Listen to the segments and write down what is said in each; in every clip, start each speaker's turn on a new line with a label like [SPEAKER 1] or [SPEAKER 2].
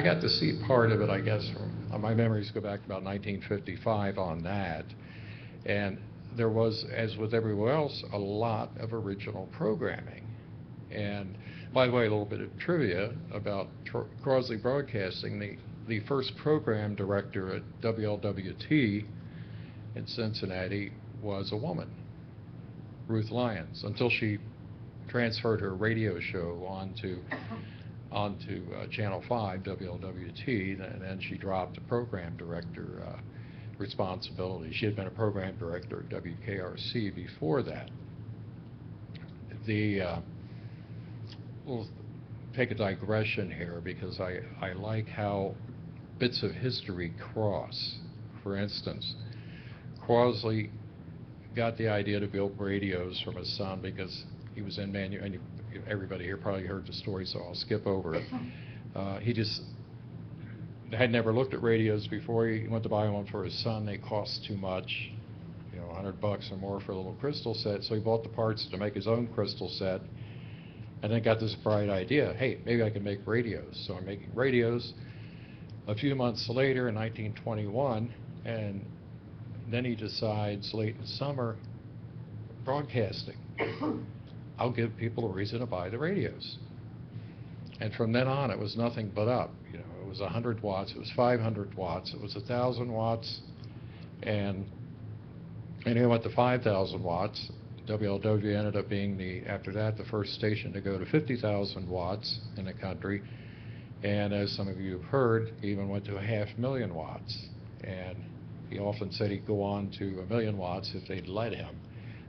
[SPEAKER 1] I got to see part of it, I guess, from my memories go back to about 1955 on that. And there was, as with everywhere else, a lot of original programming. And by the way, a little bit of trivia about Crosley Broadcasting. The first program director at WLWT in Cincinnati was a woman, Ruth Lyons, until she transferred her radio show onto Channel 5, WLWT, and then she dropped the program director responsibility. She had been a program director at WKRC before that. We'll take a digression here because I like how bits of history cross. For instance, Crosley got the idea to build radios from his son because he was in and everybody here probably heard the story, so I'll skip over it. He just had never looked at radios before. He went to buy one for his son. They cost too much, $100 or more for a little crystal set. So he bought the parts to make his own crystal set, and then got this bright idea: hey, maybe I can make radios. So I'm making radios. A few months later, in 1921, and then he decides late in summer, broadcasting. I'll give people a reason to buy the radios. And from then on, it was nothing but up. It was 100 watts, it was 500 watts, it was 1,000 watts, and he went to 5,000 watts. WLW ended up being, after that, the first station to go to 50,000 watts in the country. And as some of you have heard, he even went to 500,000 watts. And he often said he'd go on to 1,000,000 watts if they'd let him.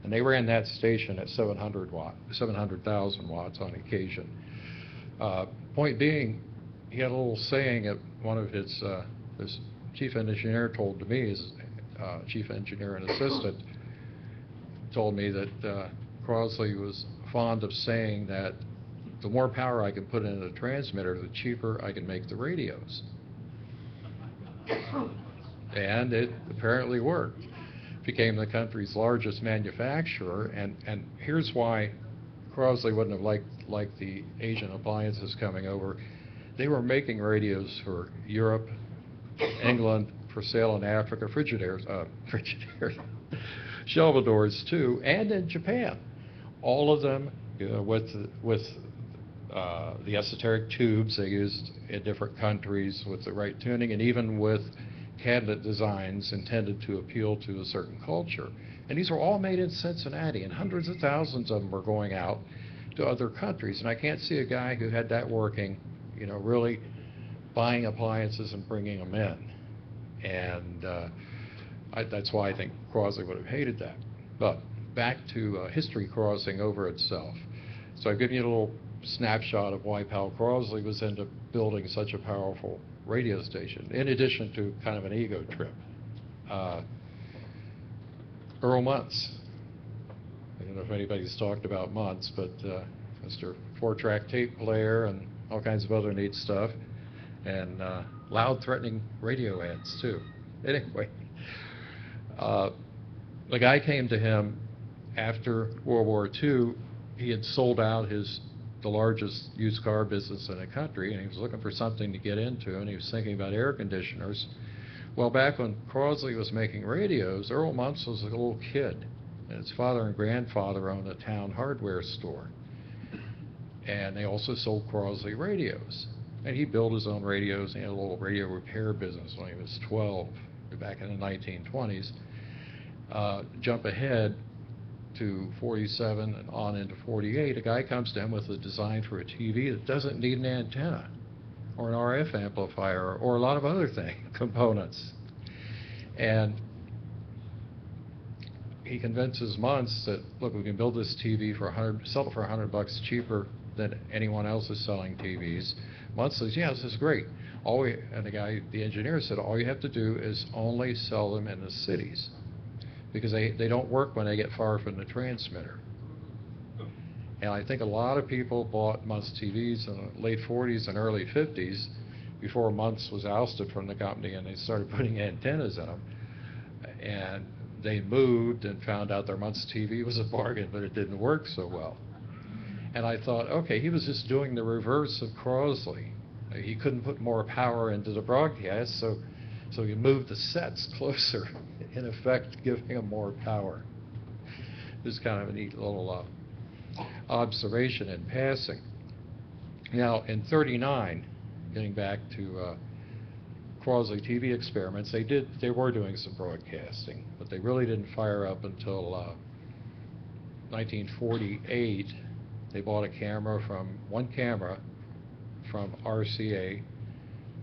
[SPEAKER 1] And they ran that station at 700,000 watts on occasion. Point being, he had a little saying at one of his chief engineer told to me, his chief engineer and assistant, told me that Crosley was fond of saying that the more power I can put into the transmitter, the cheaper I can make the radios. And it apparently worked. Became the country's largest manufacturer, and here's why Crosley wouldn't have liked the Asian appliances coming over. They were making radios for Europe, England, for sale in Africa, Frigidaires, shelvadors too, and in Japan. All of them with the esoteric tubes they used in different countries with the right tuning, and even with cabinet designs intended to appeal to a certain culture. And these were all made in Cincinnati, and hundreds of thousands of them were going out to other countries. And I can't see a guy who had that working, really buying appliances and bringing them in. And that's why I think Crosley would have hated that. But back to history crossing over itself. So I've given you a little snapshot of why Powell Crosley was into building such a powerful radio station, in addition to kind of an ego trip. Earl Muntz. I don't know if anybody's talked about Muntz, but Mr. 4-track tape player and all kinds of other neat stuff, and loud, threatening radio ads too. Anyway, the guy came to him after World War II. He had sold out the largest used car business in the country, and he was looking for something to get into, and he was thinking about air conditioners. Well, back when Crosley was making radios, Earl Muntz was a little kid, and his father and grandfather owned a town hardware store. And they also sold Crosley radios. And he built his own radios. He had a little radio repair business when he was 12, back in the 1920s. Jump ahead to 47 and on into 48, a guy comes to him with a design for a TV that doesn't need an antenna or an RF amplifier or a lot of other components. And he convinces Muntz that, look, we can build this TV sell it for $100 cheaper than anyone else is selling TVs. Muntz says, yeah, this is great. And the engineer said, all you have to do is only sell them in the cities, because they don't work when they get far from the transmitter. And I think a lot of people bought Muntz TVs in the late 40s and early 50s before Muntz was ousted from the company and they started putting antennas in them. And they moved and found out their Muntz TV was a bargain, but it didn't work so well. And I thought, okay, he was just doing the reverse of Crosley. He couldn't put more power into the broadcast, so he moved the sets closer, in effect giving him more power. This is kind of a neat little observation in passing. Now, in '39, getting back to Crosley TV experiments, they were doing some broadcasting, but they really didn't fire up until 1948. They bought one camera from RCA,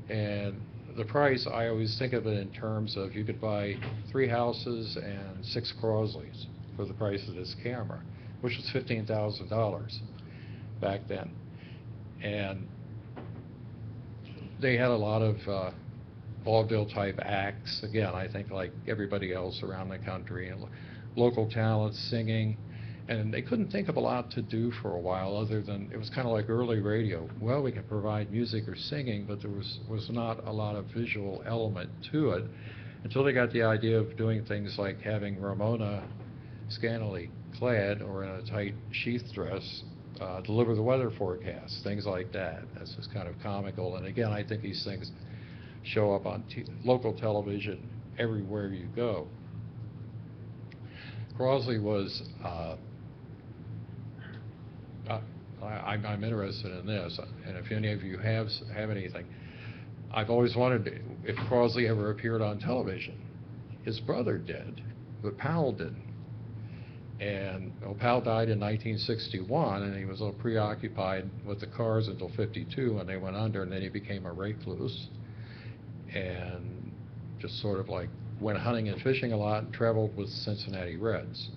[SPEAKER 1] and the price, I always think of it in terms of you could buy 3 houses and 6 Crosleys for the price of this camera, which was $15,000 back then. And they had a lot of vaudeville type acts, again, I think like everybody else around the country, and local talents singing. And they couldn't think of a lot to do for a while other than, it was kind of like early radio. Well, we could provide music or singing, but there was not a lot of visual element to it until they got the idea of doing things like having Ramona scantily clad or in a tight sheath dress deliver the weather forecast, things like that. That's just kind of comical. And again, I think these things show up on local television everywhere you go. Crosley was I'm interested in this, and if any of you have anything, I've always wondered if Crosley ever appeared on television. His brother did, but Powell didn't. And Powell died in 1961, and he was a little preoccupied with the cars until '52 when they went under, and then he became a recluse and just sort of like went hunting and fishing a lot and traveled with Cincinnati Reds.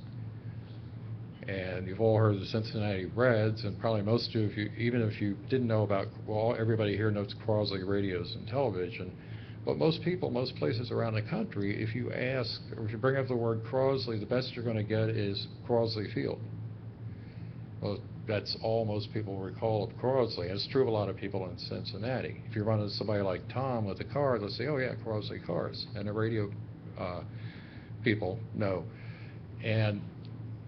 [SPEAKER 1] And you've all heard of the Cincinnati Reds, and probably most of you, even if you didn't know about, well, everybody here knows Crosley radios and television, but most people, most places around the country, if you ask, or if you bring up the word Crosley, the best you're going to get is Crosley Field. Well, that's all most people recall of Crosley. It's true of a lot of people in Cincinnati. If you run into somebody like Tom with a car, they'll say, oh yeah, Crosley cars, and the radio people know. And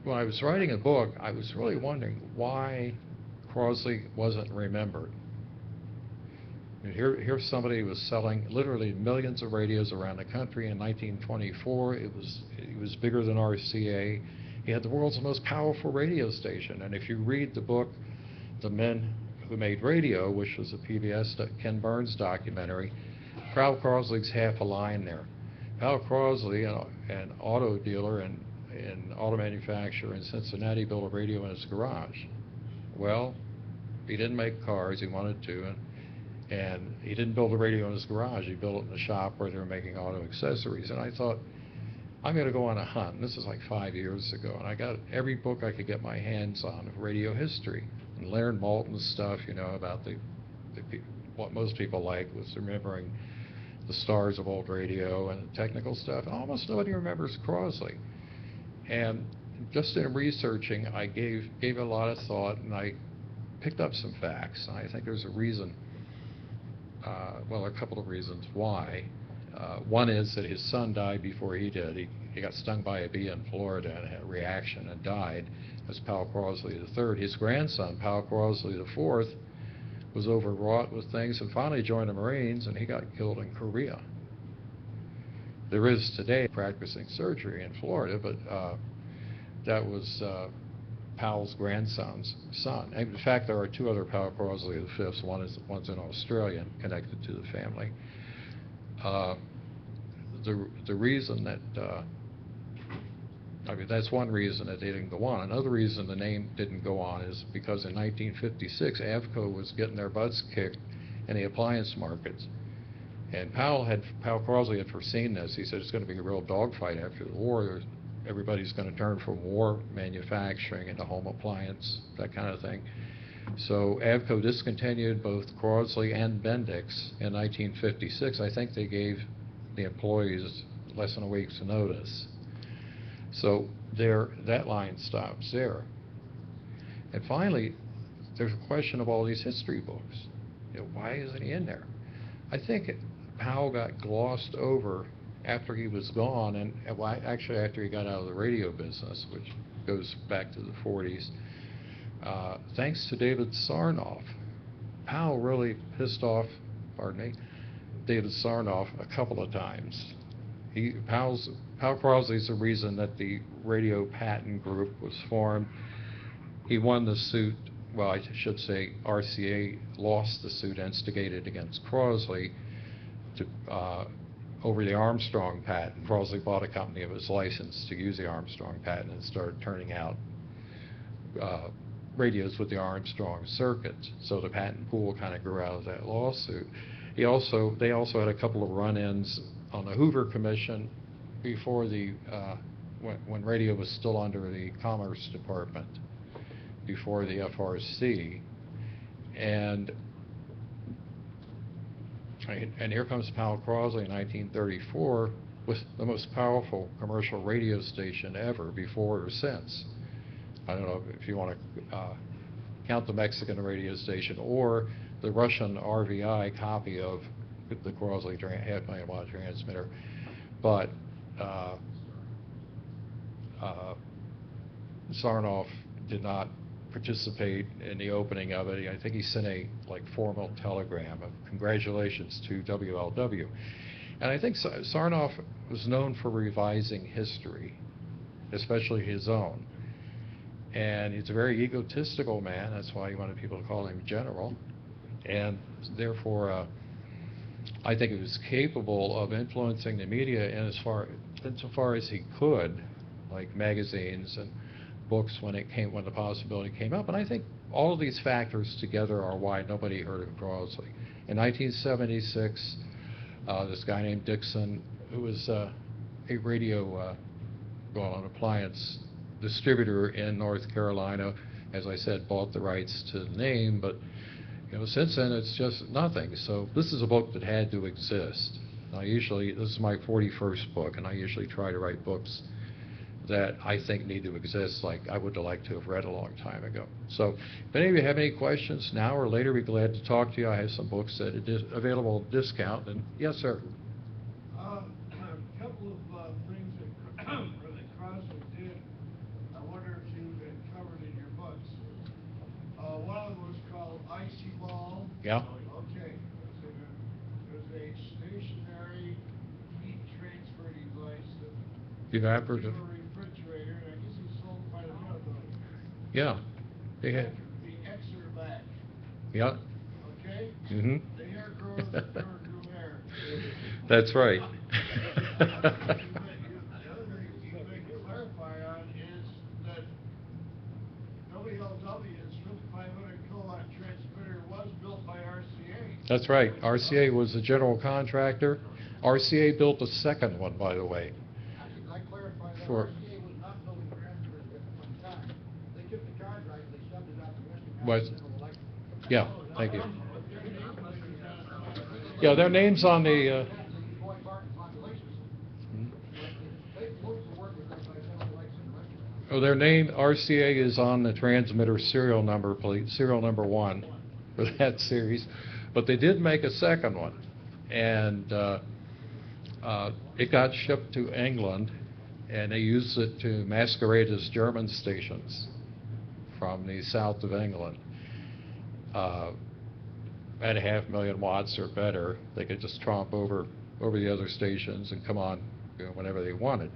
[SPEAKER 1] when I was writing a book, I was really wondering why Crosley wasn't remembered. I mean, here's somebody who was selling literally millions of radios around the country in 1924. It was bigger than RCA. He had the world's most powerful radio station. And if you read the book, The Men Who Made Radio, which was a PBS Ken Burns documentary, Powell Crosley's half a line there. Powell Crosley, an auto dealer and auto manufacturer in Cincinnati, built a radio in his garage. Well, he didn't make cars, he wanted to, and he didn't build a radio in his garage, he built it in a shop where they were making auto accessories. And I thought, I'm going to go on a hunt. And this is like 5 years ago, and I got every book I could get my hands on of radio history. And Leonard Maltin's stuff, you know, about what most people like was remembering the stars of old radio and the technical stuff. Almost nobody remembers Crosley. And just in researching, I gave a lot of thought, and I picked up some facts. And I think there's a reason, well, a couple of reasons why. One is that his son died before he did. He got stung by a bee in Florida and had a reaction and died. As Powell Crosley III. His grandson, Powell Crosley IV, was overwrought with things and finally joined the Marines, and he got killed in Korea. There is today practicing surgery in Florida, but that was Powell's grandson's son. And in fact, there are 2 other Powell Crosley V's. One's in Australia, connected to the family. The reason that I mean, that's one reason that they didn't go on. Another reason the name didn't go on is because in 1956, Avco was getting their butts kicked in the appliance markets. And Powell Crosley had foreseen this. He said it's going to be a real dogfight after the war. Everybody's going to turn from war manufacturing into home appliance, that kind of thing. So Avco discontinued both Crosley and Bendix in 1956. I think they gave the employees less than a week's notice. So that line stops there. And finally, there's a question of all these history books. You know, why isn't he in there? I think Powell got glossed over after he was gone, and well, actually after he got out of the radio business, which goes back to the 40s. Thanks to David Sarnoff, Powell really pissed off pardon me, David Sarnoff a couple of times. Powell Crosley's the reason that the radio patent group was formed. He won the suit, well, I should say RCA lost the suit instigated against Crosley to, over the Armstrong patent. Crosley bought a company of his license to use the Armstrong patent and started turning out radios with the Armstrong circuit. So the patent pool kind of grew out of that lawsuit. They also had a couple of run-ins on the Hoover Commission before when radio was still under the Commerce Department, before the FRC, and here comes Powell Crosley in 1934 with the most powerful commercial radio station ever, before or since. I don't know if you want to count the Mexican radio station or the Russian RVI copy of the Crosley half-million watt transmitter, but Sarnoff did not participate in the opening of it. I think he sent a formal telegram of congratulations to WLW. And I think Sarnoff was known for revising history, especially his own. And he's a very egotistical man. That's why he wanted people to call him General. And therefore, I think he was capable of influencing the media insofar as he could, like magazines and books when the possibility came up. And I think all of these factors together are why nobody heard of Crosley. In 1976, this guy named Dixon, who was a radio, an appliance distributor in North Carolina, as I said, bought the rights to the name, but since then it's just nothing. So this is a book that had to exist. This is my 41st book, and I usually try to write books that I think need to exist, like I would have liked to have read a long time ago. So if any of you have any questions now or later, we'd be glad to talk to you. I have some books that are available at discount. And yes, sir.
[SPEAKER 2] A couple of things that Crosley did, I wonder if you had covered in your books. One of them was called Icy Ball.
[SPEAKER 1] Yeah.
[SPEAKER 2] Okay. It was a stationary heat transfer device that
[SPEAKER 1] Evaporative.
[SPEAKER 2] Refrigerator, and I guess he sold quite a bit of those.
[SPEAKER 1] Yeah. They had.
[SPEAKER 2] The Exeter back.
[SPEAKER 1] Yeah.
[SPEAKER 2] Okay?
[SPEAKER 1] Mm-hmm.
[SPEAKER 2] The hair grows, the hair grew hair.
[SPEAKER 1] That's right.
[SPEAKER 2] The other thing you make a clarify on is that WLW's 500 kilowatt transmitter was built by RCA.
[SPEAKER 1] That's right. RCA was the general contractor. RCA built a second one, by the way.
[SPEAKER 2] I clarify that
[SPEAKER 1] For
[SPEAKER 2] RCA was not building transmitters at one time. They took the contract, they subbed it out to
[SPEAKER 1] Was-
[SPEAKER 2] Westinghouse General Electric.
[SPEAKER 1] Yeah, thank you. Yeah, their name's on the. Their name, RCA, is on the transmitter serial number plate, serial number 1 for that series. But they did make a second one, and it got shipped to England, and they used it to masquerade as German stations from the south of England. At 500,000 watts or better, they could just tromp over the other stations and come on whenever they wanted.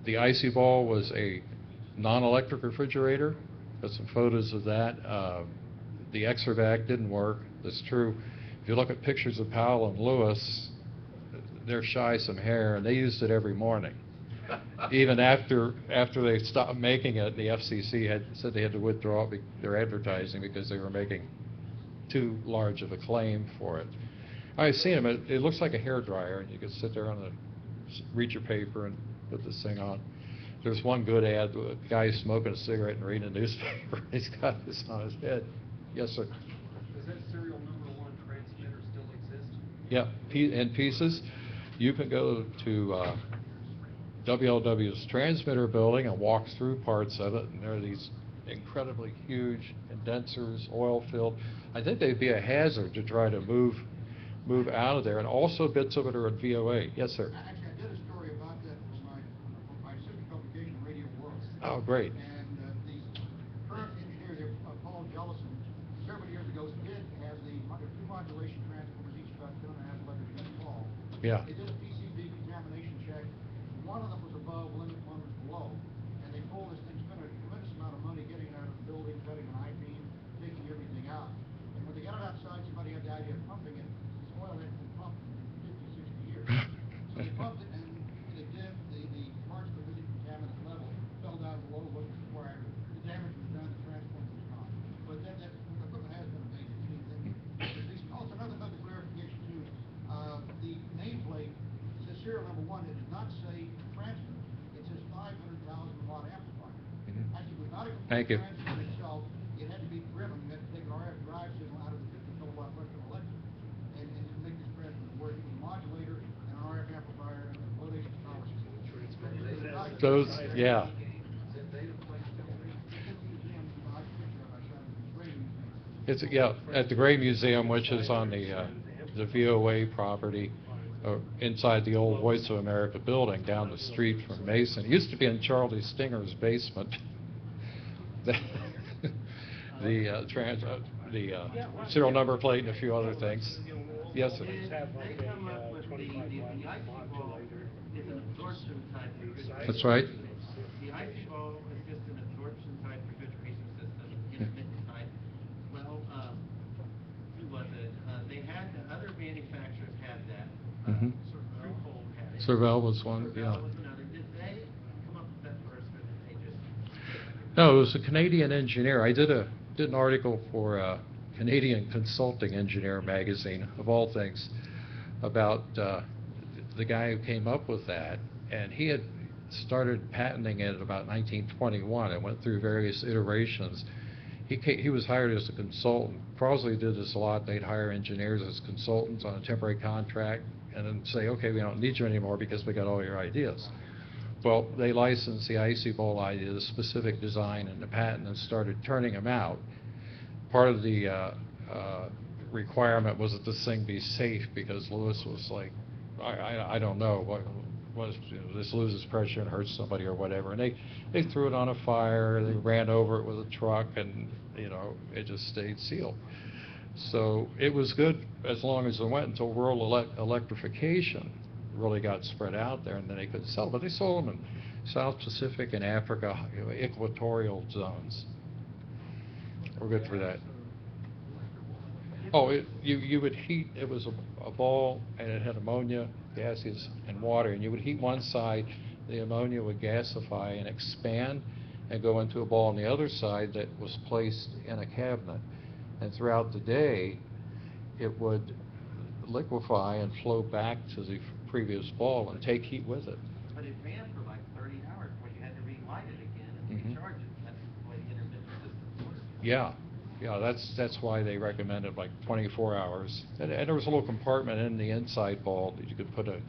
[SPEAKER 1] The Icy Ball was a non-electric refrigerator. Got some photos of that. The Exervac didn't work. That's true. If you look at pictures of Powell and Lewis, they're shy some hair, and they used it every morning. Even after they stopped making it, the FCC said they had to withdraw their advertising because they were making too large of a claim for it. I've seen them. It looks like a hairdryer, and you can sit there read your paper and put this thing on. There's one good ad with a guy smoking a cigarette and reading a newspaper. He's got this on his head. Yes, sir.
[SPEAKER 3] Does that serial number 1 transmitter still exist?
[SPEAKER 1] Yeah, in pieces. You can go to WLW's transmitter building and walk through parts of it, and there are these incredibly huge condensers, oil-filled. I think they'd be a hazard to try to move out of there, and also bits of it are at VOA. Yes, sir.
[SPEAKER 2] Actually, I did a story about that for my sister publication, Radio World.
[SPEAKER 1] Oh, great.
[SPEAKER 2] And the current engineer there, Paul Jellison, several years ago did have the 2 modulation
[SPEAKER 1] Yeah.
[SPEAKER 4] They did a PCB contamination check. One of them was above limit, one was below. And they pulled this thing, spent a tremendous amount of money getting it out of the building, cutting an I-beam, taking everything out. And when they got it outside, somebody had the idea of pumping it. This oil had been pumped for 50, 60 years. So they pumped it, and the parts that were really contaminant level fell down below what was required. The damage was done, the transformer was gone. But then that equipment has been amazing. Also, another clarification too. The nameplate says serial number 1. It does not say transmitter. It says 500,000 watt amplifier.
[SPEAKER 1] Mhm.
[SPEAKER 4] Actually, it was not a
[SPEAKER 1] Thank
[SPEAKER 4] complete
[SPEAKER 1] you.
[SPEAKER 4] transmitter itself. It had to be driven. You had to take an RF drive signal out of the 50 kilowatt Western Electric and make this transmitter work. It was a modulator and an RF amplifier and a low-density power system.
[SPEAKER 1] Those, yeah. It's, yeah, at the Gray Museum, which is on the VOA property, inside the old Voice of America building down the street from Mason. It used to be in Charlie Stinger's basement. The serial number plate and a few other things. Yes, sir.
[SPEAKER 5] They come up with the icy ball is an absorption type refrigeration.
[SPEAKER 1] That's right.
[SPEAKER 5] The icy ball is just an absorption type refrigeration system, intermittent type. Well, who was it? They had, other manufacturers had that.
[SPEAKER 1] Mhm.
[SPEAKER 5] Truecold had it.
[SPEAKER 1] Servel was one, yeah.
[SPEAKER 5] Servel was another. Did they come up with that first, or did they just?
[SPEAKER 1] No, it was a Canadian engineer. I did an article for Canadian Consulting Engineer magazine, of all things, about the guy who came up with that, and he had started patenting it about 1921 and went through various iterations. He was hired as a consultant. Crosley did this a lot. They'd hire engineers as consultants on a temporary contract and then say, okay, we don't need you anymore because we got all your ideas. Well, they licensed the icy bowl idea, the specific design and the patent, and started turning them out. Part of the requirement was that this thing be safe, because Lewis was like, I don't know, what this loses pressure and hurts somebody or whatever. And they threw it on a fire, they ran over it with a truck, and it just stayed sealed. So it was good as long as it went until rural electrification really got spread out there, and then they couldn't sell them. But they sold them in South Pacific and Africa, equatorial zones. We're good for that. Oh, you would heat, it was a ball, and it had ammonia, gases, and water, and you would heat one side, the ammonia would gasify and expand and go into a ball on the other side that was placed in a cabinet. And throughout the day, it would liquefy and flow back to the previous ball and take heat with it.
[SPEAKER 5] But it ran for like 30 hours before you had to relight it again and
[SPEAKER 1] Mhm.
[SPEAKER 5] recharge it. That's the way the intermittent systems work.
[SPEAKER 1] Yeah, that's why they recommended like 24 hours. And there was a little compartment in the inside ball that you could put a